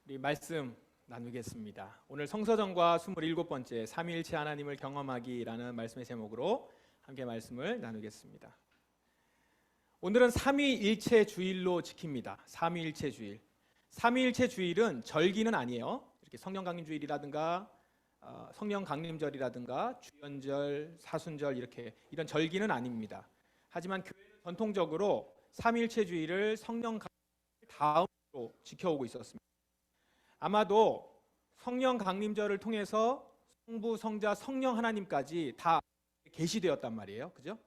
우리 말씀 나누겠습니다. 오늘 성서정과 27번째 삼위일체 하나님을 경험하기라는 말씀의 제목으로 함께 말씀을 나누겠습니다. 오늘은 삼위일체 주일로 지킵니다. 삼위일체 주일. 삼위일체 주일은 절기는 아니에요. 이렇게 성령 강림 주일이라든가 성령 강림절이라든가 주연절, 사순절 이런 절기는 아닙니다. 하지만 교회는 전통적으로 삼위일체 주일을 성령 강림 다음으로 지켜오고 있었습니다. 아마도 성령 강림절을 통해서 성부, 성자, 성령 하나님까지 다 계시되었단 말이에요. 그죠?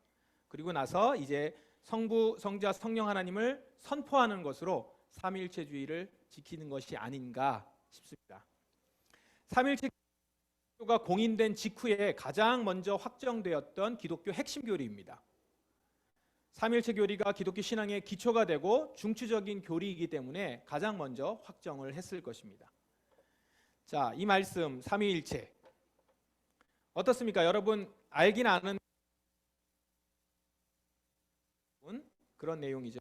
그리고 나서 이제 성부, 성자, 성령 하나님을 선포하는 것으로 삼위일체 주의를 지키는 것이 아닌가 싶습니다. 삼위일체 교가 공인된 직후에 가장 먼저 확정되었던 기독교 핵심 교리입니다. 삼위일체 교리가 기독교 신앙의 기초가 되고 중추적인 교리이기 때문에 가장 먼저 확정을 했을 것입니다. 자, 이 말씀 삼위일체 어떻습니까? 여러분 알긴 아는 그런 내용이죠.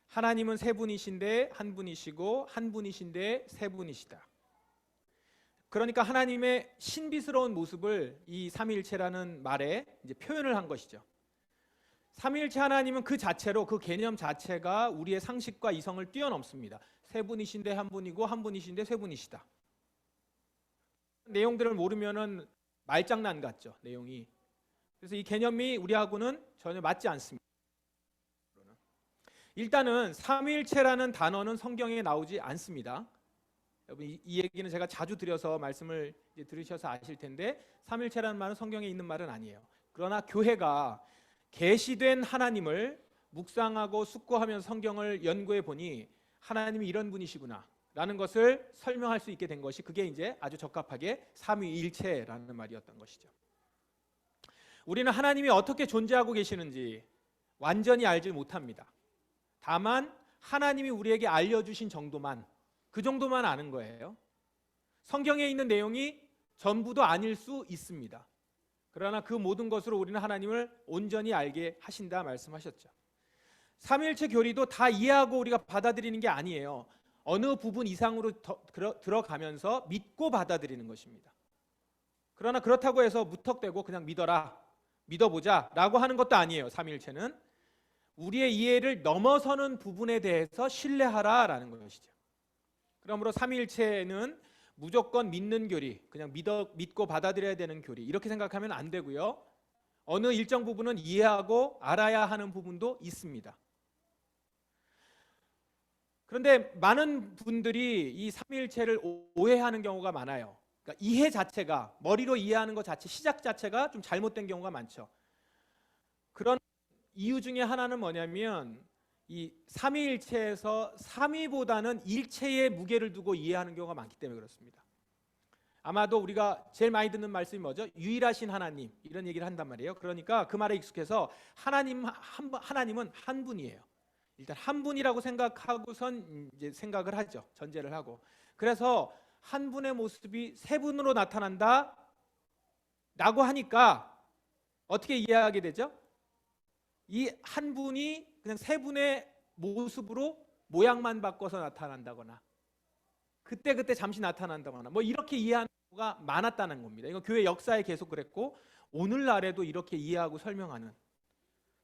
하나님은 세 분이신데 한 분이시고 한 분이신데 세 분이시다. 그러니까 하나님의 신비스러운 모습을 이 삼위일체라는 말에 이제 표현을 한 것이죠. 삼위일체 하나님은 그 자체로 그 개념 자체가 우리의 상식과 이성을 뛰어넘습니다. 세 분이신데 한 분이고 한 분이신데 세 분이시다. 내용들을 모르면은 말장난 같죠, 내용이. 그래서 이 개념이 우리하고는 전혀 맞지 않습니다. 일단은 삼위일체라는 단어는 성경에 나오지 않습니다. 여러분 이 얘기는 제가 자주 드려서 말씀을 이제 들으셔서 아실 텐데 삼위일체라는 말은 성경에 있는 말은 아니에요. 그러나 교회가 계시된 하나님을 묵상하고 숙고하면서 성경을 연구해 보니 하나님이 이런 분이시구나 라는 것을 설명할 수 있게 된 것이 그게 이제 아주 적합하게 삼위일체라는 말이었던 것이죠. 우리는 하나님이 어떻게 존재하고 계시는지 완전히 알지 못합니다. 다만 하나님이 우리에게 알려주신 정도만, 그 정도만 아는 거예요. 성경에 있는 내용이 전부도 아닐 수 있습니다. 그러나 그 모든 것으로 우리는 하나님을 온전히 알게 하신다 말씀하셨죠. 삼위일체 교리도 다 이해하고 우리가 받아들이는 게 아니에요. 어느 부분 이상으로 들어가면서 믿고 받아들이는 것입니다. 그러나 그렇다고 해서 무턱대고 그냥 믿어라, 믿어보자 라고 하는 것도 아니에요. 삼위일체는 우리의 이해를 넘어서는 부분에 대해서 신뢰하라 라는 것이죠. 그러므로 삼위일체는 무조건 믿는 교리, 그냥 믿고 받아들여야 되는 교리 이렇게 생각하면 안 되고요. 어느 일정 부분은 이해하고 알아야 하는 부분도 있습니다. 그런데 많은 분들이 이 삼위일체를 오해하는 경우가 많아요. 그러니까 이해 자체가, 머리로 이해하는 것 자체, 시작 자체가 좀 잘못된 경우가 많죠. 그런 이유 중에 하나는 뭐냐면 이 삼위일체에서 삼위보다는 일체의 무게를 두고 이해하는 경우가 많기 때문에 그렇습니다. 아마도 우리가 제일 많이 듣는 말씀이 뭐죠? 유일하신 하나님 이런 얘기를 한단 말이에요. 그러니까 그 말에 익숙해서 하나님은 한 분이에요. 일단 한 분이라고 생각하고선 이제 생각을 하죠. 전제를 하고. 그래서 한 분의 모습이 세 분으로 나타난다 라고 하니까 어떻게 이해하게 되죠? 이 한 분이 그냥 세 분의 모습으로 모양만 바꿔서 나타난다거나 그때 잠시 나타난다거나 뭐 이렇게 이해하는 경우가 많았다는 겁니다. 이건 교회 역사에 계속 그랬고 오늘날에도 이렇게 이해하고 설명하는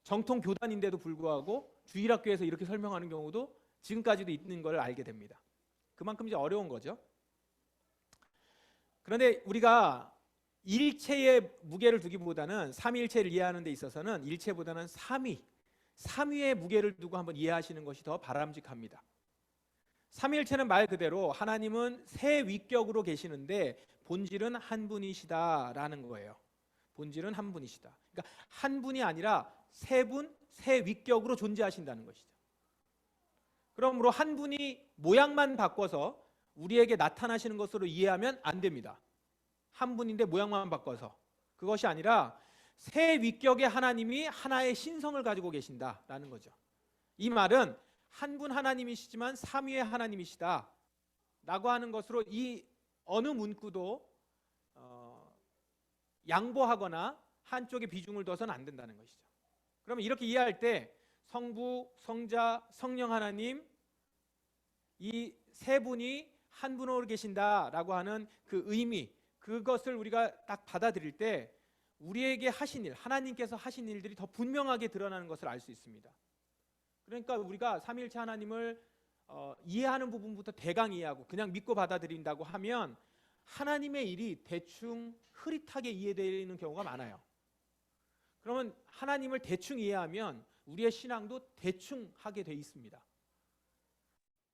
정통 교단인데도 불구하고 주일학교에서 이렇게 설명하는 경우도 지금까지도 있는 걸 알게 됩니다. 그만큼 이제 어려운 거죠. 그런데 우리가 일체의 무게를 두기보다는 삼위일체를 이해하는 데 있어서는 일체보다는 삼위의 무게를 두고 한번 이해하시는 것이 더 바람직합니다. 삼위일체는 말 그대로 하나님은 세 위격으로 계시는데 본질은 한 분이시다라는 거예요. 본질은 한 분이시다. 그러니까 한 분이 아니라 세 분, 세 위격으로 존재하신다는 것이죠. 그러므로 한 분이 모양만 바꿔서 우리에게 나타나시는 것으로 이해하면 안 됩니다. 한 분인데 모양만 바꿔서. 그것이 아니라 세 위격의 하나님이 하나의 신성을 가지고 계신다라는 거죠. 이 말은 한 분 하나님이시지만 삼위의 하나님이시다 라고 하는 것으로 이 어느 문구도 양보하거나 한쪽에 비중을 둬서는 안 된다는 것이죠. 그러면 이렇게 이해할 때 성부, 성자, 성령 하나님 이 세 분이 한 분으로 계신다라고 하는 그 의미, 그것을 우리가 딱 받아들일 때 우리에게 하신 일, 하나님께서 하신 일들이 더 분명하게 드러나는 것을 알 수 있습니다. 그러니까 우리가 삼위일체 하나님을 이해하는 부분부터 대강 이해하고 그냥 믿고 받아들인다고 하면 하나님의 일이 대충 흐릿하게 이해되는 경우가 많아요. 그러면 하나님을 대충 이해하면 우리의 신앙도 대충 하게 돼 있습니다.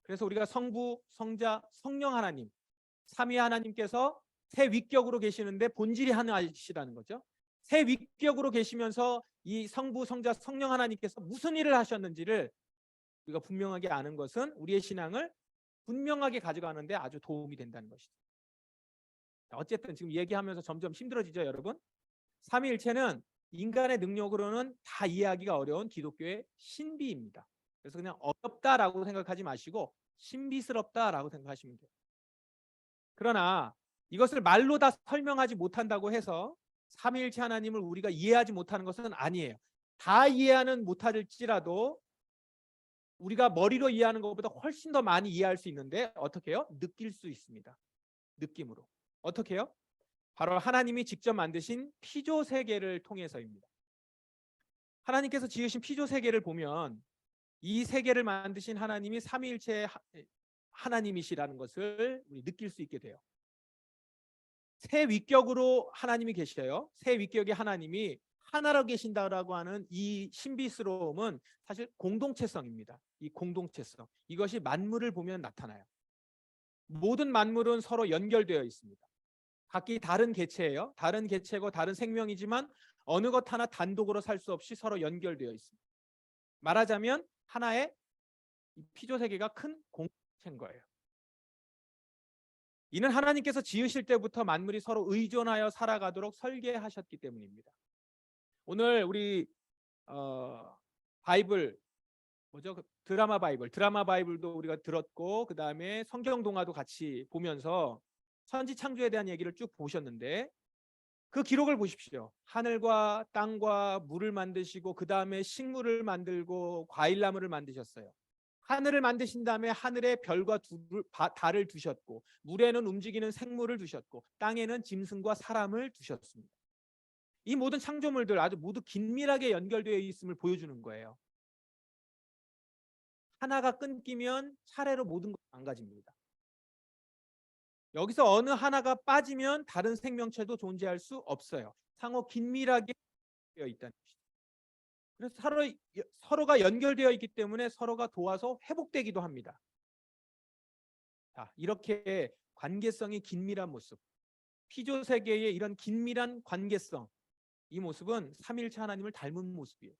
그래서 우리가 성부, 성자, 성령 하나님, 삼위 하나님께서 새 위격으로 계시는데 본질이 하나이시라는 거죠. 새 위격으로 계시면서 이 성부, 성자, 성령 하나님께서 무슨 일을 하셨는지를 우리가 분명하게 아는 것은 우리의 신앙을 분명하게 가져가는데 아주 도움이 된다는 것이죠. 어쨌든 지금 얘기하면서 점점 힘들어지죠, 여러분? 삼위일체는 인간의 능력으로는 다 이해하기가 어려운 기독교의 신비입니다. 그래서 그냥 어렵다라고 생각하지 마시고 신비스럽다라고 생각하시면 돼요. 그러나 이것을 말로 다 설명하지 못한다고 해서 삼위일체 하나님을 우리가 이해하지 못하는 것은 아니에요. 다 이해하는 못할지라도 우리가 머리로 이해하는 것보다 훨씬 더 많이 이해할 수 있는데 어떻게 해요? 느낄 수 있습니다. 느낌으로. 어떻게 해요? 바로 하나님이 직접 만드신 피조 세계를 통해서입니다. 하나님께서 지으신 피조 세계를 보면 이 세계를 만드신 하나님이 삼위일체 하나님이시라는 것을 우리 느낄 수 있게 돼요. 새 위격으로 하나님이 계셔요. 새 위격의 하나님이 하나로 계신다라고 하는 이 신비스러움은 사실 공동체성입니다. 이 공동체성. 이것이 만물을 보면 나타나요. 모든 만물은 서로 연결되어 있습니다. 각기 다른 개체예요. 다른 개체고 다른 생명이지만 어느 것 하나 단독으로 살 수 없이 서로 연결되어 있습니다. 말하자면 하나의 피조 세계가 큰 공동체인 거예요. 이는 하나님께서 지으실 때부터 만물이 서로 의존하여 살아가도록 설계하셨기 때문입니다. 오늘 우리 바이블 뭐죠? 드라마 바이블도 우리가 들었고 그 다음에 성경 동화도 같이 보면서 천지 창조에 대한 얘기를 쭉 보셨는데 그 기록을 보십시오. 하늘과 땅과 물을 만드시고 그 다음에 식물을 만들고 과일나무를 만드셨어요. 하늘을 만드신 다음에 하늘에 별과 달을 두셨고 물에는 움직이는 생물을 두셨고 땅에는 짐승과 사람을 두셨습니다. 이 모든 창조물들 아주 모두 긴밀하게 연결되어 있음을 보여주는 거예요. 하나가 끊기면 차례로 모든 것이 망가집니다. 여기서 어느 하나가 빠지면 다른 생명체도 존재할 수 없어요. 상호 긴밀하게 되어 있다는 것이죠. 그래서 서로가 연결되어 있기 때문에 서로가 도와서 회복되기도 합니다. 자, 이렇게 관계성이 긴밀한 모습, 피조 세계의 이런 긴밀한 관계성, 이 모습은 삼위일체 하나님을 닮은 모습이에요.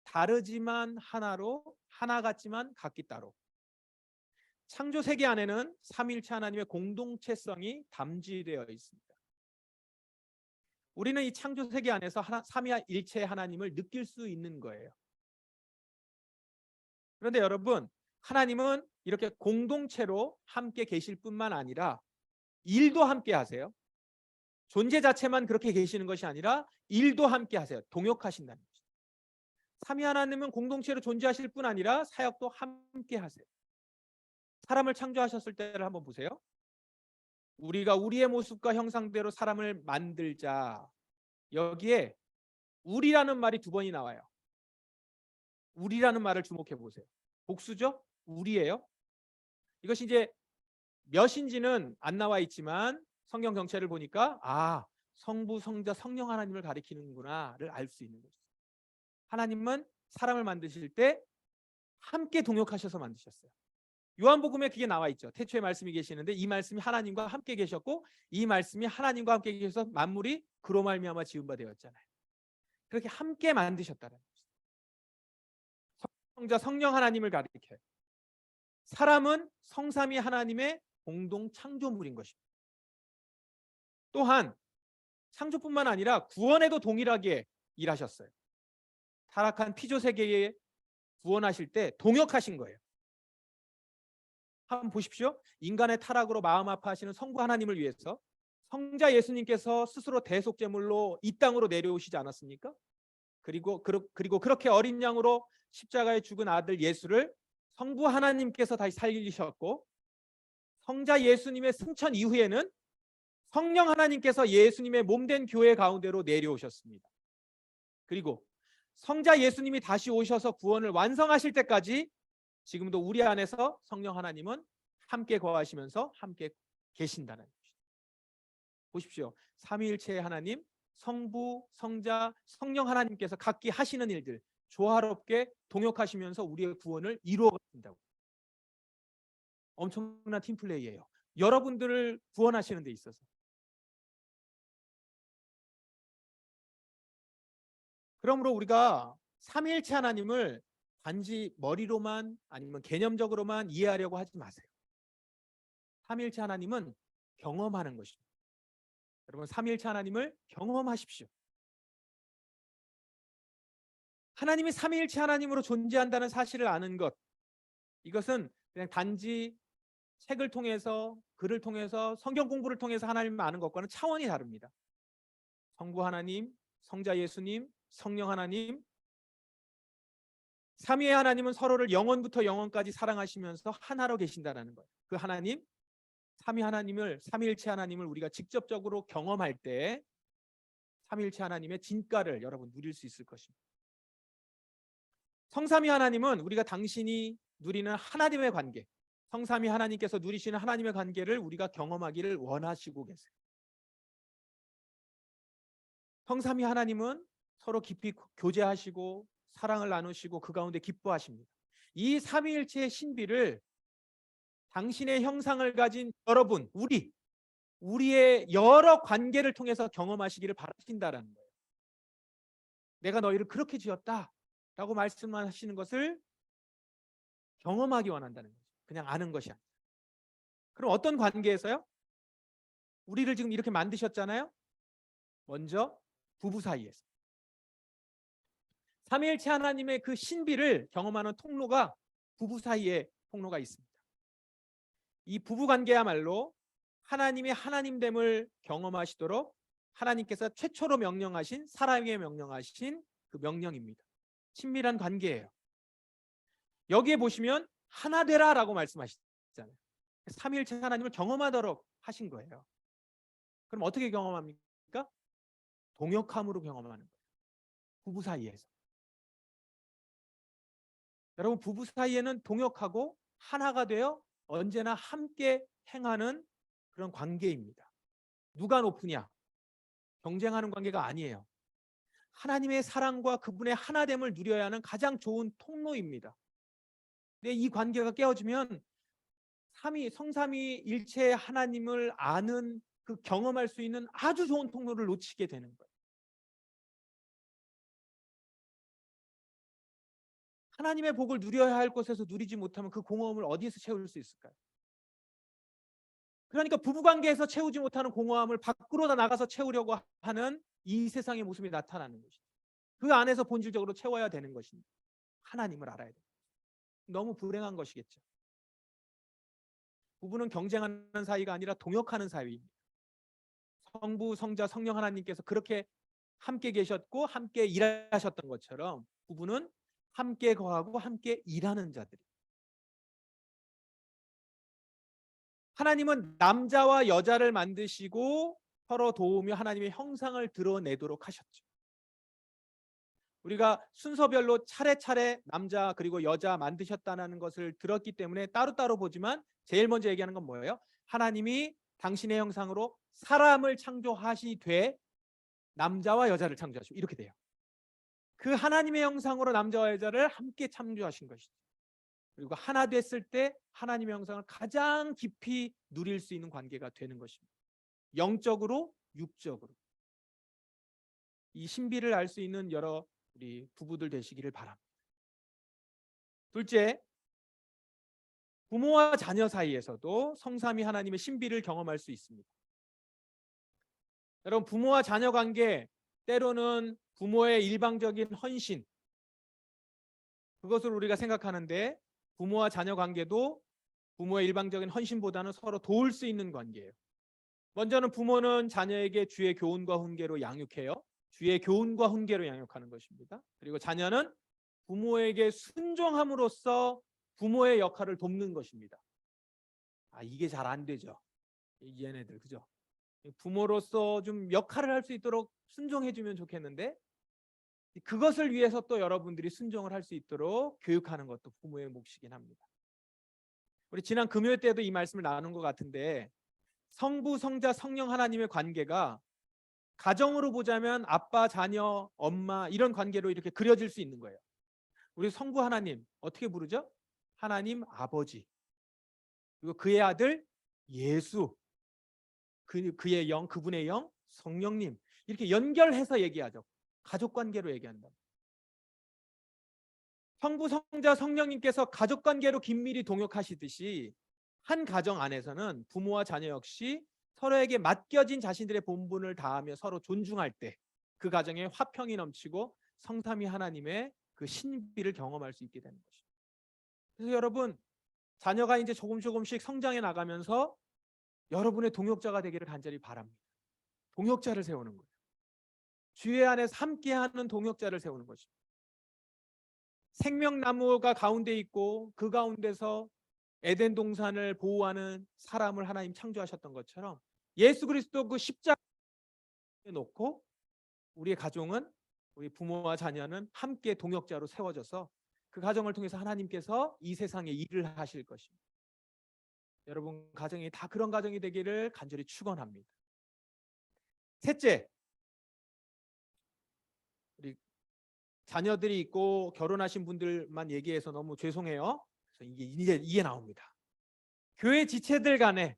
다르지만 하나로, 하나 같지만 각기 따로. 창조 세계 안에는 삼위일체 하나님의 공동체성이 담지되어 있습니다. 우리는 이 창조 세계 안에서 삼위일체 하나님을 느낄 수 있는 거예요. 그런데 여러분, 하나님은 이렇게 공동체로 함께 계실 뿐만 아니라 일도 함께 하세요. 존재 자체만 그렇게 계시는 것이 아니라 일도 함께 하세요. 동역하신다는 것이죠. 삼위 하나님은 공동체로 존재하실 뿐 아니라 사역도 함께 하세요. 사람을 창조하셨을 때를 한번 보세요. 우리가 우리의 모습과 형상대로 사람을 만들자. 여기에 우리라는 말이 2번이 나와요. 우리라는 말을 주목해 보세요. 복수죠? 우리예요. 이것이 이제 몇인지는 안 나와 있지만 성경 정체를 보니까 성부, 성자, 성령 하나님을 가리키는구나를 알 수 있는 거죠. 하나님은 사람을 만드실 때 함께 동역하셔서 만드셨어요. 요한복음에 그게 나와 있죠. 태초에 말씀이 계시는데 이 말씀이 하나님과 함께 계셨고 이 말씀이 하나님과 함께 계셔서 만물이 그로 말미암아 지은 바 되었잖아요. 그렇게 함께 만드셨다는 거죠. 성자, 성령 하나님을 가리켜요. 사람은 성삼위 하나님의 공동 창조물인 것입니다. 또한 창조뿐만 아니라 구원에도 동일하게 일하셨어요. 타락한 피조 세계에 구원하실 때 동역하신 거예요. 한번 보십시오. 인간의 타락으로 마음 아파하시는 성부 하나님을 위해서 성자 예수님께서 스스로 대속제물로 이 땅으로 내려오시지 않았습니까? 그리고 그렇게 어린 양으로 십자가에 죽은 아들 예수를 성부 하나님께서 다시 살리셨고 성자 예수님의 승천 이후에는 성령 하나님께서 예수님의 몸된 교회 가운데로 내려오셨습니다. 그리고 성자 예수님이 다시 오셔서 구원을 완성하실 때까지 지금도 우리 안에서 성령 하나님은 함께 거하시면서 함께 계신다는 것입니다. 보십시오. 삼위일체의 하나님, 성부, 성자, 성령 하나님께서 각기 하시는 일들 조화롭게 동역하시면서 우리의 구원을 이루어 가신다고. 엄청난 팀플레이예요. 여러분들을 구원하시는 데 있어서. 그러므로 우리가 삼위일체 하나님을 단지 머리로만 아니면 개념적으로만 이해하려고 하지 마세요. 삼위일체 하나님은 경험하는 것입니다. 여러분, 삼위일체 하나님을 경험하십시오. 하나님이 삼위일체 하나님으로 존재한다는 사실을 아는 것, 이것은 그냥 단지 책을 통해서, 글을 통해서, 성경 공부를 통해서 하나님을 아는 것과는 차원이 다릅니다. 성부 하나님, 성자 예수님, 성령 하나님, 삼위의 하나님은 서로를 영원부터 영원까지 사랑하시면서 하나로 계신다는 거예요. 그 하나님, 삼위일체 하나님을 우리가 직접적으로 경험할 때 삼위일체 하나님의 진가를 여러분 누릴 수 있을 것입니다. 성삼위 하나님은 우리가 당신이 누리는 하나님의 관계, 성삼위 하나님께서 누리시는 하나님의 관계를 우리가 경험하기를 원하시고 계세요. 성삼위 하나님은 서로 깊이 교제하시고 사랑을 나누시고 그 가운데 기뻐하십니다. 이 삼위일체의 신비를 당신의 형상을 가진 여러분, 우리의 여러 관계를 통해서 경험하시기를 바라신다라는 거예요. 내가 너희를 그렇게 지었다라고 말씀하시는 것을 경험하기 원한다는 거죠. 그냥 아는 것이 아니라. 그럼 어떤 관계에서요? 우리를 지금 이렇게 만드셨잖아요. 먼저 부부 사이에서. 삼위일체 하나님의 그 신비를 경험하는 통로가 부부 사이에 통로가 있습니다. 이 부부 관계야말로 하나님이 하나님됨을 경험하시도록 하나님께서 최초로 명령하신, 사랑에 명령하신 그 명령입니다. 친밀한 관계예요. 여기에 보시면 하나 되라라고 말씀하시잖아요. 삼위일체 하나님을 경험하도록 하신 거예요. 그럼 어떻게 경험합니까? 동역함으로 경험하는 거예요. 부부 사이에서. 여러분, 부부 사이에는 동역하고 하나가 되어 언제나 함께 행하는 그런 관계입니다. 누가 높으냐? 경쟁하는 관계가 아니에요. 하나님의 사랑과 그분의 하나됨을 누려야 하는 가장 좋은 통로입니다. 근데 이 관계가 깨어지면 성삼위일체의 하나님을 아는 그 경험할 수 있는 아주 좋은 통로를 놓치게 되는 거예요. 하나님의 복을 누려야 할 곳에서 누리지 못하면 그 공허함을 어디에서 채울 수 있을까요? 그러니까 부부관계에서 채우지 못하는 공허함을 밖으로 나가서 채우려고 하는 이 세상의 모습이 나타나는 것이죠. 그 안에서 본질적으로 채워야 되는 것입니다. 하나님을 알아야 돼요. 너무 불행한 것이겠죠. 부부는 경쟁하는 사이가 아니라 동역하는 사이입니다. 성부, 성자, 성령 하나님께서 그렇게 함께 계셨고 함께 일하셨던 것처럼 부부는 함께 거하고 함께 일하는 자들이. 하나님은 남자와 여자를 만드시고 서로 도우며 하나님의 형상을 드러내도록 하셨죠. 우리가 순서별로 차례차례 남자 그리고 여자 만드셨다는 것을 들었기 때문에 따로따로 보지만 제일 먼저 얘기하는 건 뭐예요? 하나님이 당신의 형상으로 사람을 창조하시되 남자와 여자를 창조하시고 이렇게 돼요. 그 하나님의 형상으로 남자와 여자를 함께 창조하신 것이죠. 그리고 하나 됐을 때 하나님의 형상을 가장 깊이 누릴 수 있는 관계가 되는 것입니다. 영적으로, 육적으로. 이 신비를 알 수 있는 여러 우리 부부들 되시기를 바랍니다. 둘째, 부모와 자녀 사이에서도 성삼위 하나님의 신비를 경험할 수 있습니다. 여러분, 부모와 자녀 관계, 때로는 부모의 일방적인 헌신, 그것을 우리가 생각하는데 부모와 자녀 관계도 부모의 일방적인 헌신보다는 서로 도울 수 있는 관계예요. 먼저는 부모는 자녀에게 주의 교훈과 훈계로 양육해요. 주의 교훈과 훈계로 양육하는 것입니다. 그리고 자녀는 부모에게 순종함으로써 부모의 역할을 돕는 것입니다. 이게 잘 안 되죠. 얘네들 그죠? 부모로서 좀 역할을 할 수 있도록 순종해주면 좋겠는데 그것을 위해서 또 여러분들이 순종을 할 수 있도록 교육하는 것도 부모의 몫이긴 합니다. 우리 지난 금요일 때도 이 말씀을 나눈 것 같은데 성부, 성자, 성령 하나님의 관계가 가정으로 보자면 아빠, 자녀, 엄마 이런 관계로 이렇게 그려질 수 있는 거예요. 우리 성부 하나님 어떻게 부르죠? 하나님 아버지. 그리고 그의 아들 예수. 그의 영, 그분의 영, 성령님. 이렇게 연결해서 얘기하죠. 가족 관계로 얘기한다. 성부, 성자, 성령님께서 가족 관계로 긴밀히 동역하시듯이 한 가정 안에서는 부모와 자녀 역시 서로에게 맡겨진 자신들의 본분을 다하며 서로 존중할 때 그 가정에 화평이 넘치고 성삼위 하나님의 그 신비를 경험할 수 있게 되는 것입니다. 그래서 여러분 자녀가 이제 조금씩 성장해 나가면서 여러분의 동역자가 되기를 간절히 바랍니다. 동역자를 세우는 거예요. 주의 안에서 함께하는 동역자를 세우는 것입니다. 생명나무가 가운데 있고 그 가운데서 에덴 동산을 보호하는 사람을 하나님 창조하셨던 것처럼 예수 그리스도 그 십자가에 놓고 우리의 가정은 우리 부모와 자녀는 함께 동역자로 세워져서 그 가정을 통해서 하나님께서 이 세상에 일을 하실 것입니다. 여러분 가정이 다 그런 가정이 되기를 간절히 축원합니다. 셋째, 우리 자녀들이 있고 결혼하신 분들만 얘기해서 너무 죄송해요. 그래서 이게 나옵니다. 교회 지체들 간에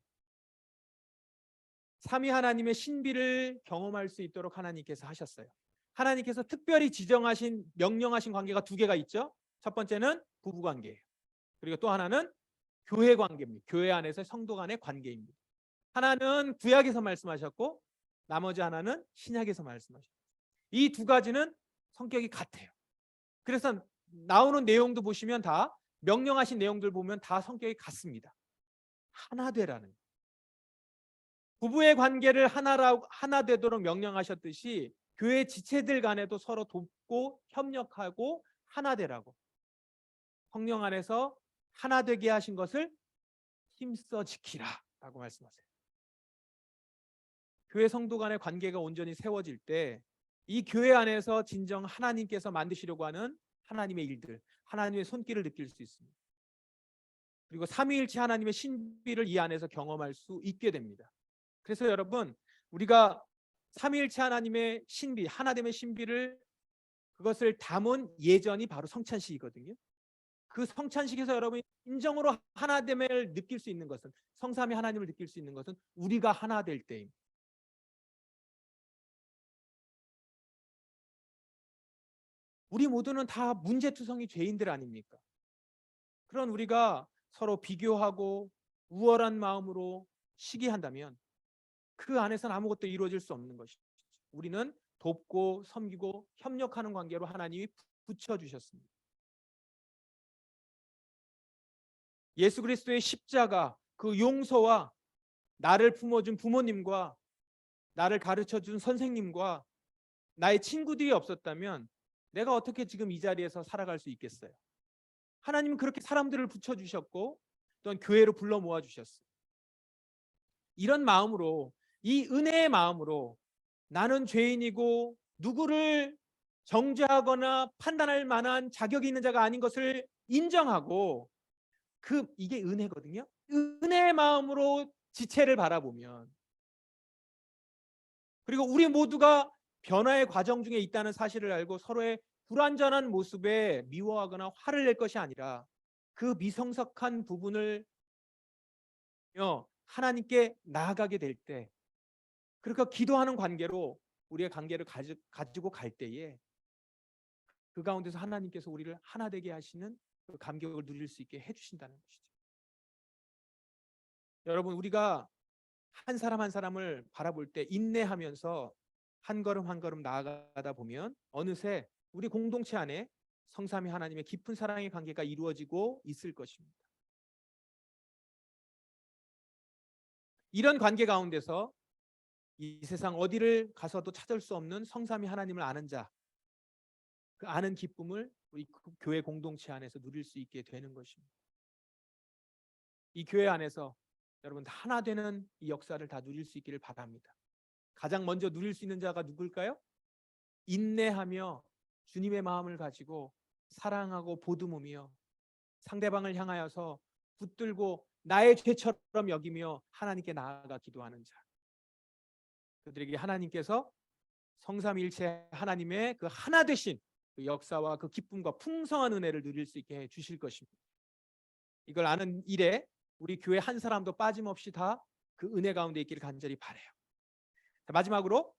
삼위 하나님의 신비를 경험할 수 있도록 하나님께서 하셨어요. 하나님께서 특별히 지정하신 명령하신 관계가 두 개가 있죠. 첫 번째는 부부 관계예요. 그리고 또 하나는 교회 관계입니다. 교회 안에서 성도 간의 관계입니다. 하나는 구약에서 말씀하셨고 나머지 하나는 신약에서 말씀하셨어요. 이 두 가지는 성격이 같아요. 그래서 나오는 내용도 보시면 다 명령하신 내용들 보면 다 성격이 같습니다. 하나 되라는 거예요. 부부의 관계를 하나 되도록 명령하셨듯이 교회 지체들 간에도 서로 돕고 협력하고 하나 되라고 성령 안에서 하나 되게 하신 것을 힘써 지키라 라고 말씀하세요. 교회 성도 간의 관계가 온전히 세워질 때 이 교회 안에서 진정 하나님께서 만드시려고 하는 하나님의 일들, 하나님의 손길을 느낄 수 있습니다. 그리고 삼위일체 하나님의 신비를 이 안에서 경험할 수 있게 됩니다. 그래서 여러분 우리가 삼위일체 하나님의 신비, 하나됨의 신비를 그것을 담은 예전이 바로 성찬식이거든요. 그 성찬식에서 여러분이 인정으로 하나됨을 느낄 수 있는 것은 성삼위 하나님을 느낄 수 있는 것은 우리가 하나 될 때입니다. 우리 모두는 다 문제투성이 죄인들 아닙니까? 그런 우리가 서로 비교하고 우월한 마음으로 시기한다면 그 안에서는 아무것도 이루어질 수 없는 것이죠. 우리는 돕고 섬기고 협력하는 관계로 하나님이 붙여주셨습니다. 예수 그리스도의 십자가 그 용서와 나를 품어준 부모님과 나를 가르쳐준 선생님과 나의 친구들이 없었다면 내가 어떻게 지금 이 자리에서 살아갈 수 있겠어요? 하나님은 그렇게 사람들을 붙여주셨고 또한 교회로 불러 모아주셨어요. 이런 마음으로 이 은혜의 마음으로 나는 죄인이고 누구를 정죄하거나 판단할 만한 자격이 있는 자가 아닌 것을 인정하고 이게 은혜거든요. 은혜의 마음으로 지체를 바라보면 그리고 우리 모두가 변화의 과정 중에 있다는 사실을 알고 서로의 불완전한 모습에 미워하거나 화를 낼 것이 아니라 그 미성숙한 부분을 하나님께 나아가게 될 때 그러니까 기도하는 관계로 우리의 관계를 가지고 갈 때에 그 가운데서 하나님께서 우리를 하나 되게 하시는 그 감격을 누릴 수 있게 해주신다는 것이죠. 여러분 우리가 한 사람 한 사람을 바라볼 때 인내하면서 한 걸음 한 걸음 나아가다 보면 어느새 우리 공동체 안에 성삼위 하나님의 깊은 사랑의 관계가 이루어지고 있을 것입니다. 이런 관계 가운데서 이 세상 어디를 가서도 찾을 수 없는 성삼위 하나님을 아는 자, 그 아는 기쁨을 우리 교회 공동체 안에서 누릴 수 있게 되는 것입니다. 이 교회 안에서 여러분 하나 되는 이 역사를 다 누릴 수 있기를 바랍니다. 가장 먼저 누릴 수 있는 자가 누굴까요? 인내하며 주님의 마음을 가지고 사랑하고 보듬으며 상대방을 향하여서 붙들고 나의 죄처럼 여기며 하나님께 나아가 기도하는 자. 그들에게 하나님께서 성삼일체 하나님의 그 하나 되신 그 역사와 그 기쁨과 풍성한 은혜를 누릴 수 있게 해 주실 것입니다. 이걸 아는 일에 우리 교회 한 사람도 빠짐없이 다 그 은혜 가운데 있기를 간절히 바라요. 마지막으로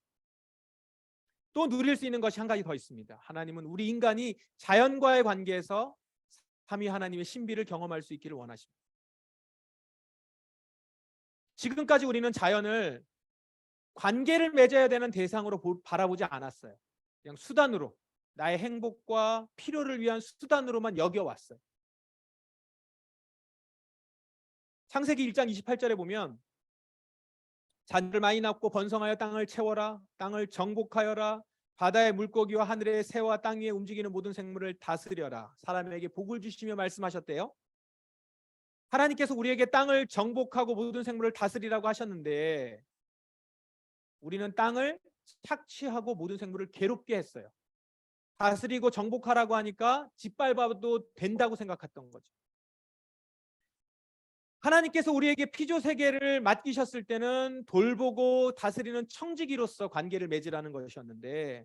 또 누릴 수 있는 것이 한 가지 더 있습니다. 하나님은 우리 인간이 자연과의 관계에서 삼위 하나님의 신비를 경험할 수 있기를 원하십니다. 지금까지 우리는 자연을 관계를 맺어야 되는 대상으로 바라보지 않았어요. 그냥 수단으로, 나의 행복과 필요를 위한 수단으로만 여겨왔어요. 창세기 1장 28절에 보면 자녀를 많이 낳고 번성하여 땅을 채워라, 땅을 정복하여라, 바다의 물고기와 하늘의 새와 땅 위에 움직이는 모든 생물을 다스려라, 사람에게 복을 주시며 말씀하셨대요. 하나님께서 우리에게 땅을 정복하고 모든 생물을 다스리라고 하셨는데 우리는 땅을 착취하고 모든 생물을 괴롭게 했어요. 다스리고 정복하라고 하니까 짓밟아도 된다고 생각했던 거죠. 하나님께서 우리에게 피조 세계를 맡기셨을 때는 돌보고 다스리는 청지기로서 관계를 맺으라는 것이었는데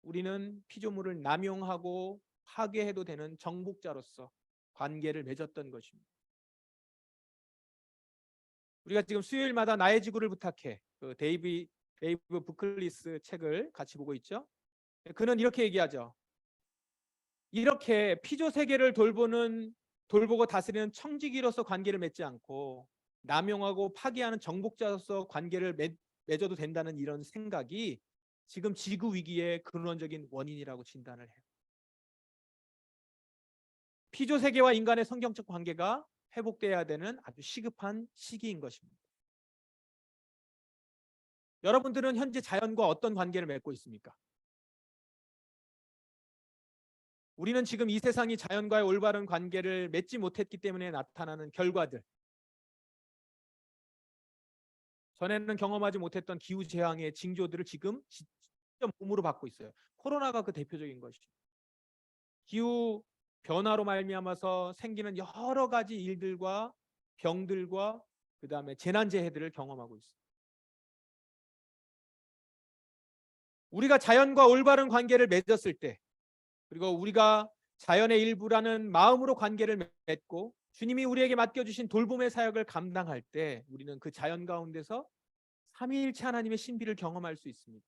우리는 피조물을 남용하고 파괴해도 되는 정복자로서 관계를 맺었던 것입니다. 우리가 지금 수요일마다 나의 지구를 부탁해 그 데이브 부클리스 책을 같이 보고 있죠. 그는 이렇게 얘기하죠. 이렇게 피조 세계를 돌보고 다스리는 청지기로서 관계를 맺지 않고 남용하고 파괴하는 정복자로서 관계를 맺어도 된다는 이런 생각이 지금 지구 위기의 근원적인 원인이라고 진단을 해요. 피조 세계와 인간의 성경적 관계가 회복돼야 되는 아주 시급한 시기인 것입니다. 여러분들은 현재 자연과 어떤 관계를 맺고 있습니까? 우리는 지금 이 세상이 자연과의 올바른 관계를 맺지 못했기 때문에 나타나는 결과들, 전에는 경험하지 못했던 기후재앙의 징조들을 지금 직접 몸으로 받고 있어요. 코로나가 그 대표적인 것이죠. 기후 변화로 말미암아서 생기는 여러 가지 일들과 병들과 그다음에 재난재해들을 경험하고 있습니다. 우리가 자연과 올바른 관계를 맺었을 때, 그리고 우리가 자연의 일부라는 마음으로 관계를 맺고 주님이 우리에게 맡겨주신 돌봄의 사역을 감당할 때 우리는 그 자연 가운데서 삼위일체 하나님의 신비를 경험할 수 있습니다.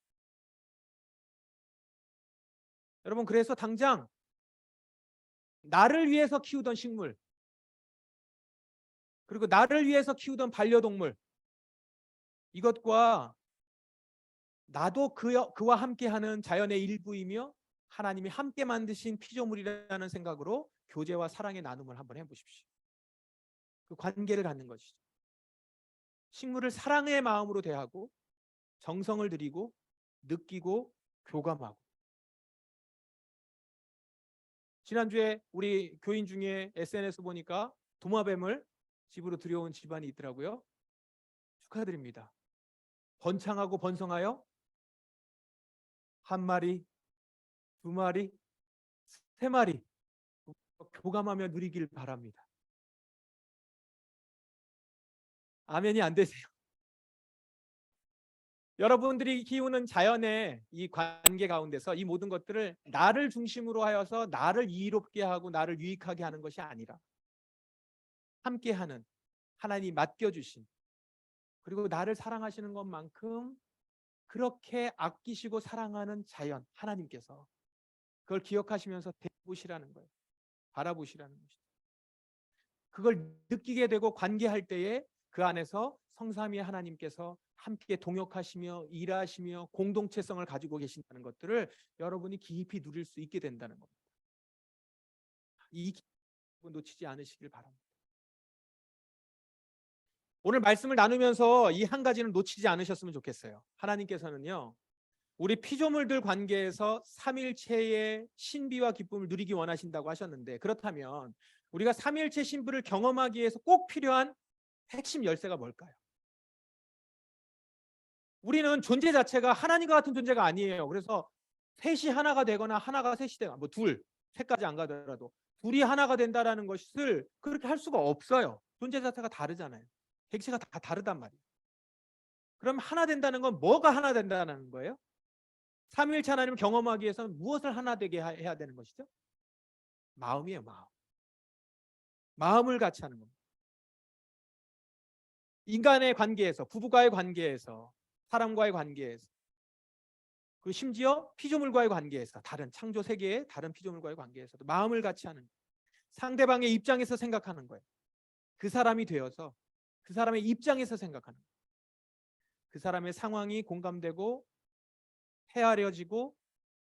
여러분, 그래서 당장 나를 위해서 키우던 식물, 그리고 나를 위해서 키우던 반려동물, 이것과 나도 그와 함께하는 자연의 일부이며 하나님이 함께 만드신 피조물이라는 생각으로 교제와 사랑의 나눔을 한번 해보십시오. 그 관계를 갖는 것이죠. 식물을 사랑의 마음으로 대하고 정성을 들이고 느끼고 교감하고. 지난주에 우리 교인 중에 SNS 보니까 도마뱀을 집으로 들여온 집안이 있더라고요. 축하드립니다. 번창하고 번성하여 한 마리, 두 마리, 세 마리 교감하며 누리길 바랍니다. 아멘이 안 되세요? 여러분들이 키우는 자연의 이 관계 가운데서 이 모든 것들을 나를 중심으로 하여서 나를 이롭게 하고 나를 유익하게 하는 것이 아니라 함께하는 하나님이 맡겨주신, 그리고 나를 사랑하시는 것만큼 그렇게 아끼시고 사랑하는 자연 하나님께서 그걸 기억하시면서 대보시라는 거예요. 바라보시라는 것이죠. 그걸 느끼게 되고 관계할 때에 그 안에서 성삼위 하나님께서 함께 동역하시며 일하시며 공동체성을 가지고 계신다는 것들을 여러분이 깊이 누릴 수 있게 된다는 겁니다. 이 기쁨을 놓치지 않으시길 바랍니다. 오늘 말씀을 나누면서 이 한 가지는 놓치지 않으셨으면 좋겠어요. 하나님께서는요, 우리 피조물들 관계에서 삼일체의 신비와 기쁨을 누리기 원하신다고 하셨는데, 그렇다면 우리가 삼일체 신비를 경험하기 위해서 꼭 필요한 핵심 열쇠가 뭘까요? 우리는 존재 자체가 하나님과 같은 존재가 아니에요. 그래서 셋이 하나가 되거나 하나가 셋이 되거나 뭐 둘, 셋까지 안 가더라도 둘이 하나가 된다라는 것을 그렇게 할 수가 없어요. 존재 자체가 다르잖아요. 객체가 다 다르단 말이에요. 그럼 하나 된다는 건 뭐가 하나 된다는 거예요? 삼위일체 하나님을 경험하기 위해서는 무엇을 하나 되게 해야 되는 것이죠? 마음이에요, 마음. 마음을 같이 하는 겁니다. 인간의 관계에서, 부부과의 관계에서, 사람과의 관계에서, 그리고 심지어 피조물과의 관계에서, 다른 창조 세계의 다른 피조물과의 관계에서도 마음을 같이 하는 거예요. 상대방의 입장에서 생각하는 거예요. 그 사람이 되어서 그 사람의 입장에서 생각하는 거예요. 그 사람의 상황이 공감되고 헤아려지고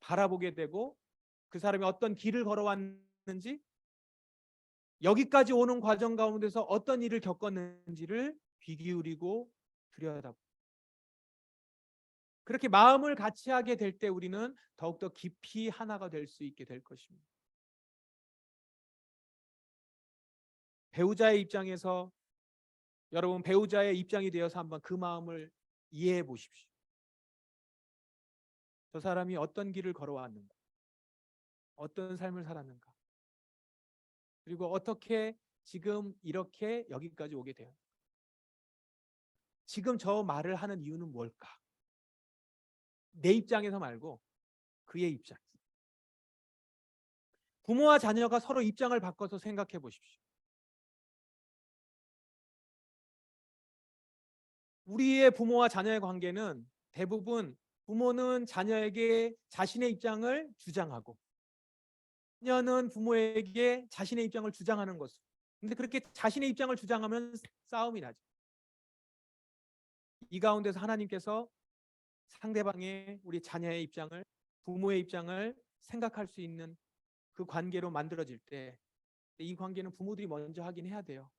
바라보게 되고 그 사람이 어떤 길을 걸어왔는지 여기까지 오는 과정 가운데서 어떤 일을 겪었는지를 귀 기울이고 들여다보고 그렇게 마음을 같이 하게 될 때 우리는 더욱더 깊이 하나가 될 수 있게 될 것입니다. 배우자의 입장에서 여러분 배우자의 입장이 되어서 한번 그 마음을 이해해 보십시오. 저 사람이 어떤 길을 걸어왔는가? 어떤 삶을 살았는가? 그리고 어떻게 지금 이렇게 여기까지 오게 돼요? 지금 저 말을 하는 이유는 뭘까? 내 입장에서 말고 그의 입장에서. 부모와 자녀가 서로 입장을 바꿔서 생각해 보십시오. 우리의 부모와 자녀의 관계는 대부분 부모는 자녀에게 자신의 입장을 주장하고 자녀는 부모에게 자신의 입장을 주장하는 것을. 근데 그렇게 자신의 입장을 주장하면 싸움이 나죠. 이 가운데서 하나님께서 상대방의 우리 자녀의 입장을 부모의 입장을 생각할 수 있는 그 관계로 만들어질 때 이 관계는 부모들이 먼저 하긴 해야 돼요.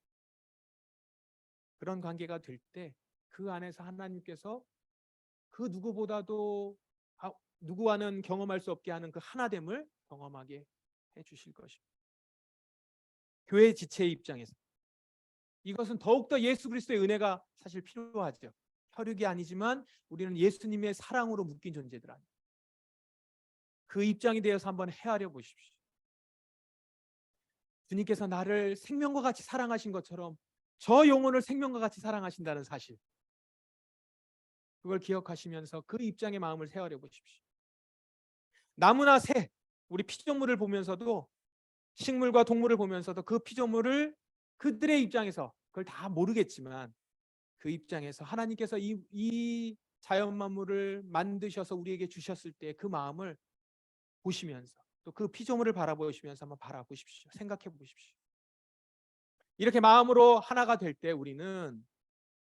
그런 관계가 될 때 그 안에서 하나님께서 그 누구보다도 누구와는 경험할 수 없게 하는 그 하나됨을 경험하게 해주실 것입니다. 교회 지체의 입장에서 이것은 더욱더 예수 그리스도의 은혜가 사실 필요하죠. 혈육이 아니지만 우리는 예수님의 사랑으로 묶인 존재들 아니에요. 그 입장이 되어서 한번 헤아려 보십시오. 주님께서 나를 생명과 같이 사랑하신 것처럼 저 영혼을 생명과 같이 사랑하신다는 사실, 그걸 기억하시면서 그 입장의 마음을 헤아려 보십시오. 나무나 새, 우리 피조물을 보면서도 식물과 동물을 보면서도 그 피조물을 그들의 입장에서 그걸 다 모르겠지만 그 입장에서 하나님께서 이 자연 만물을 만드셔서 우리에게 주셨을 때 그 마음을 보시면서 또 그 피조물을 바라보시면서 한번 바라보십시오. 생각해 보십시오. 이렇게 마음으로 하나가 될 때 우리는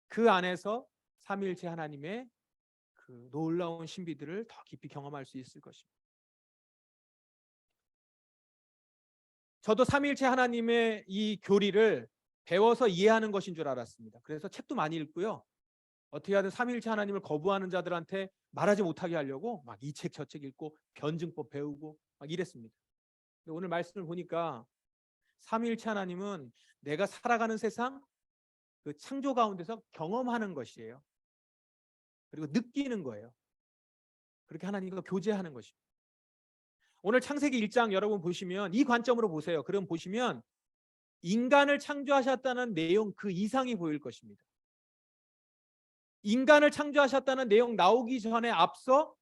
그 안에서 삼위일체 하나님의 그 놀라운 신비들을 더 깊이 경험할 수 있을 것입니다. 저도 삼위일체 하나님의 이 교리를 배워서 이해하는 것인 줄 알았습니다. 그래서 책도 많이 읽고요. 어떻게 하든 삼위일체 하나님을 거부하는 자들한테 말하지 못하게 하려고 막 이 책 저 책 읽고 변증법 배우고 막 이랬습니다. 근데 오늘 말씀을 보니까 삼위일체 하나님은 내가 살아가는 세상 그 창조 가운데서 경험하는 것이에요. 그리고 느끼는 거예요. 그렇게 하나님과 교제하는 것입니다. 오늘 창세기 1장 여러분 보시면 이 관점으로 보세요. 그럼 보시면 인간을 창조하셨다는 내용 그 이상이 보일 것입니다. 인간을 창조하셨다는 내용 나오기 전에 앞서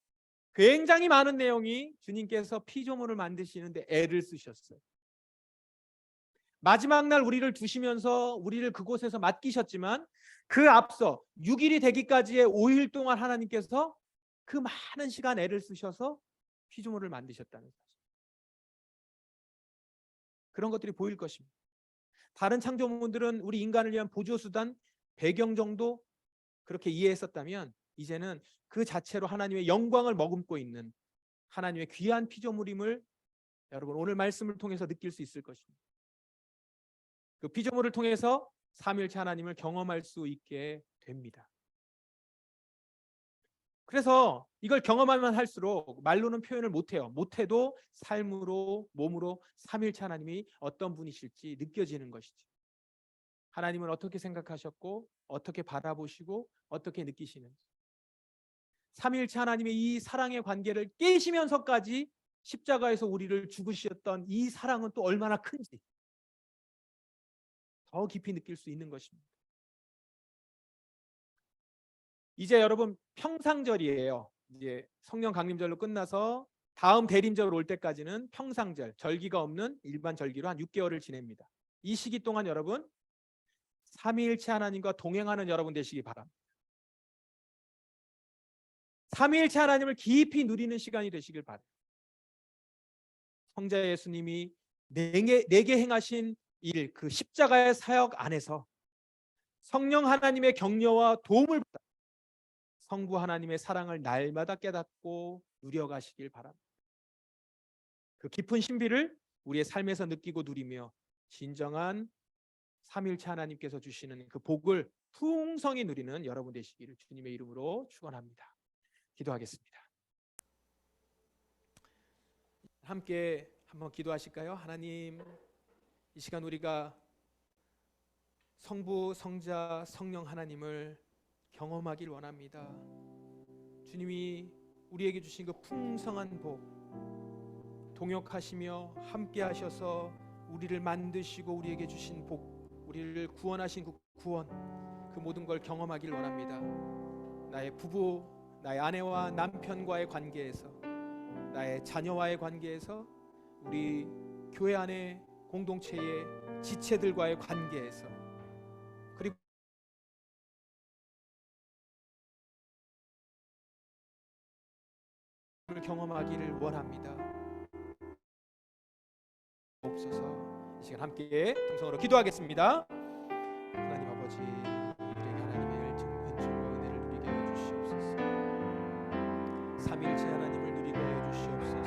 굉장히 많은 내용이 주님께서 피조물을 만드시는데 애를 쓰셨어요. 마지막 날 우리를 두시면서 우리를 그곳에서 맡기셨지만 그 앞서 6일이 되기까지의 5일 동안 하나님께서 그 많은 시간 애를 쓰셔서 피조물을 만드셨다는 사실. 그런 것들이 보일 것입니다. 다른 창조물들은 우리 인간을 위한 보조수단 배경 정도 그렇게 이해했었다면 이제는 그 자체로 하나님의 영광을 머금고 있는 하나님의 귀한 피조물임을 여러분 오늘 말씀을 통해서 느낄 수 있을 것입니다. 그 피조물을 통해서 삼위일체 하나님을 경험할 수 있게 됩니다. 그래서 이걸 경험하면 할수록 말로는 표현을 못해요. 못해도 삶으로 몸으로 삼위일체 하나님이 어떤 분이실지 느껴지는 것이죠. 하나님은 어떻게 생각하셨고 어떻게 바라보시고 어떻게 느끼시는지, 삼위일체 하나님의 이 사랑의 관계를 깨시면서까지 십자가에서 우리를 죽으셨던 이 사랑은 또 얼마나 큰지 더 깊이 느낄 수 있는 것입니다. 이제 여러분 평상절이에요. 이제 성령 강림절로 끝나서 다음 대림절 올 때까지는 평상절, 절기가 없는 일반 절기로 한 6개월을 지냅니다. 이 시기 동안 여러분 삼위일체 하나님과 동행하는 여러분 되시기 바랍니다. 삼위일체 하나님을 깊이 누리는 시간이 되시길 바랍니다. 성자 예수님이 내게 행하신 일, 그 십자가의 사역 안에서 성령 하나님의 격려와 도움을 받아 성부 하나님의 사랑을 날마다 깨닫고 누려가시길 바랍니다. 그 깊은 신비를 우리의 삶에서 느끼고 누리며 진정한 삼위일체 하나님께서 주시는 그 복을 풍성히 누리는 여러분 되시기를 주님의 이름으로 축원합니다. 기도하겠습니다. 함께 한번 기도하실까요? 하나님, 이 시간 우리가 성부, 성자, 성령 하나님을 경험하길 원합니다. 주님이 우리에게 주신 그 풍성한 복, 동역하시며 함께 하셔서 우리를 만드시고 우리에게 주신 복, 우리를 구원하신 그 구원, 그 모든 걸 경험하길 원합니다. 나의 부부, 나의 아내와 남편과의 관계에서, 나의 자녀와의 관계에서, 우리 교회 안의 공동체의 지체들과의 관계에서, 그리고 경험하기를 원합니다. 없어서 이 시간 함께 동성으로 기도하겠습니다. 하나님 아버지, 우리에게 하나님의 왼쪽과 은혜를 누리게 하여 주시옵소서. 삼위일체 하나님을 누리게 하여 주시옵소서.